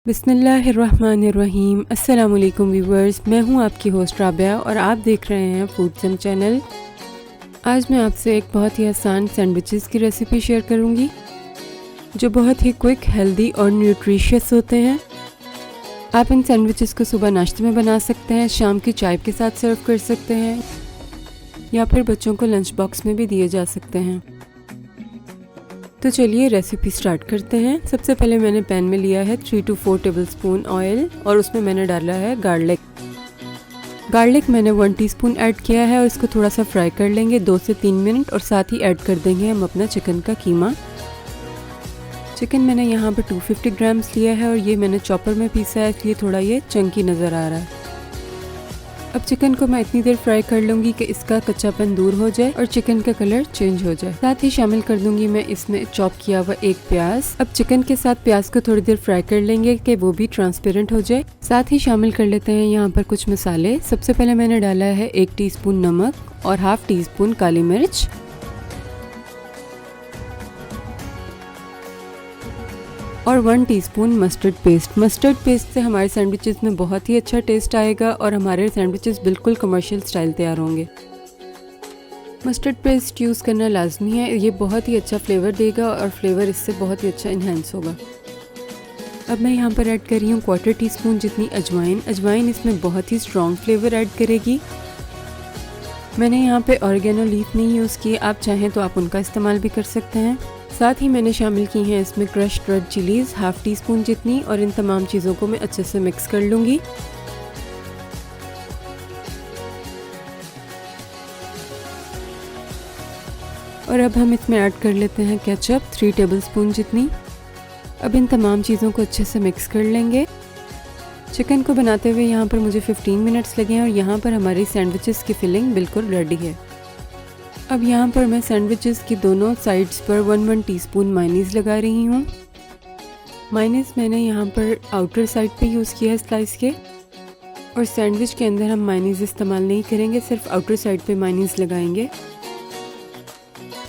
बिस्मिल्लाहिर्रहमानिर्रहीम। अस्सलाम वालेकुम व्यूवर्स, मैं हूं आपकी होस्ट राबिया और आप देख रहे हैं फूडसम चैनल। आज मैं आपसे एक बहुत ही आसान सैंडविचेस की रेसिपी शेयर करूंगी जो बहुत ही क्विक, हेल्दी और न्यूट्रिशियस होते हैं। आप इन सैंडविचेस को सुबह नाश्ते में बना सकते हैं, शाम की चाय के साथ सर्व कर सकते हैं या फिर बच्चों को लंच बॉक्स में भी दिए जा सकते हैं। तो चलिए रेसिपी स्टार्ट करते हैं। सबसे पहले मैंने पैन में लिया है 3 to 4 टेबलस्पून ऑयल और उसमें मैंने डाला है गार्लिक मैंने 1 टीस्पून ऐड किया है और इसको थोड़ा सा फ्राई कर लेंगे 2 से 3 मिनट। और साथ ही ऐड कर देंगे हम अपना चिकन का कीमा। चिकन मैंने यहाँ पर 250 ग्राम्स लिया है और ये मैंने चॉपर में पीसा है, इसलिए थोड़ा ये चंकी नज़र आ रहा है। अब चिकन को मैं इतनी देर फ्राई कर लूँगी कि इसका कच्चापन दूर हो जाए और चिकन का कलर चेंज हो जाए। साथ ही शामिल कर दूंगी मैं इसमें चॉप किया हुआ एक प्याज। अब चिकन के साथ प्याज को थोड़ी देर फ्राई कर लेंगे कि वो भी ट्रांसपेरेंट हो जाए। साथ ही शामिल कर लेते हैं यहाँ पर कुछ मसाले। सबसे पहले मैंने डाला है 1 टीस्पून नमक और हाफ टीस्पून काली मिर्च और 1 teaspoon mustard paste. Mustard paste से हमारे सैंडविचेस में बहुत ही अच्छा टेस्ट आएगा और हमारे सैंडविचेस बिल्कुल कमर्शियल स्टाइल तैयार होंगे। मस्टर्ड पेस्ट यूज़ करना लाजमी है, ये बहुत ही अच्छा फ्लेवर देगा और फ्लेवर इससे बहुत ही अच्छा इन्हेंस होगा। अब मैं यहाँ पर ऐड कर रही हूँ 1/4 टीस्पून जितनी अजवाइन। अजवाइन इसमें बहुत ही स्ट्रॉन्ग फ्लेवर ऐड करेगी। मैंने यहाँ पे ऑर्गेनो लीफ नहीं यूज़ की, आप चाहें तो आप उनका इस्तेमाल भी कर सकते हैं। साथ ही मैंने शामिल की हैं इसमें crushed red chillies half teaspoon जितनी और इन तमाम चीज़ों को मैं अच्छे से मिक्स कर लूँगी। और अब हम इसमें ऐड कर लेते हैं केचप 3 टेबलस्पून जितनी। अब इन तमाम चीज़ों को अच्छे से मिक्स कर लेंगे। चिकन को बनाते हुए यहाँ पर मुझे 15 मिनट्स लगे हैं और यहाँ पर हमारी सैंडविचेस की फिलिंग बिल्कुल रेडी है। अब यहाँ पर मैं सैंडविचेस की दोनों साइड्स पर 1 टीस्पून मायोनीज़ लगा रही हूँ। मायोनीज़ मैंने यहाँ पर आउटर साइड पे यूज़ किया है स्लाइस के, और सैंडविच के अंदर हम मायोनीज़ इस्तेमाल नहीं करेंगे, सिर्फ आउटर साइड पे मायोनीज़ लगाएंगे।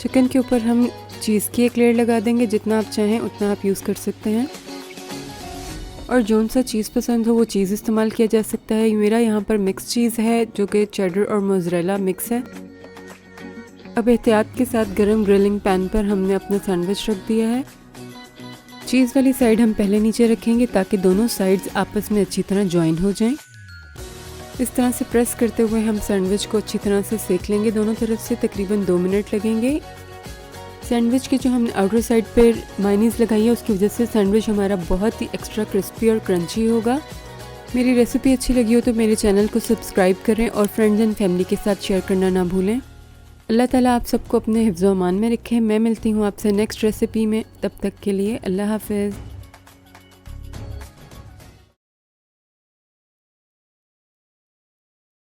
चिकन के ऊपर हम चीज़ की एक लेयर लगा देंगे, जितना आप चाहें उतना आप यूज़ कर सकते हैं और जौन सा चीज़ पसंद हो वो चीज़ इस्तेमाल किया जा सकता है। मेरा यहाँ पर मिक्स चीज़ है जो कि चेडर और मोज़रेला मिक्स है। अब एहतियात के साथ गरम ग्रिलिंग पैन पर हमने अपना सैंडविच रख दिया है। चीज़ वाली साइड हम पहले नीचे रखेंगे ताकि दोनों साइड्स आपस में अच्छी तरह ज्वाइन हो जाएं। इस तरह से प्रेस करते हुए हम सैंडविच को अच्छी तरह से सेक लेंगे दोनों तरफ से, तकरीबन 2 मिनट लगेंगे। सैंडविच की जो हमने आउटर साइड पर मायोनीज़ लगाई है उसकी वजह से सैंडविच हमारा बहुत ही एक्स्ट्रा क्रिस्पी और क्रंची होगा। मेरी रेसिपी अच्छी लगी हो तो मेरे चैनल को सब्सक्राइब करें और फ्रेंड्स एंड फैमिली के साथ शेयर करना ना भूलें। अल्लाह ताला आप सबको अपने हिफ्ज़-ओ-अमान में रखे। मैं मिलती हूँ आपसे नेक्स्ट रेसिपी में, तब तक के लिए अल्लाह हाफ़िज़।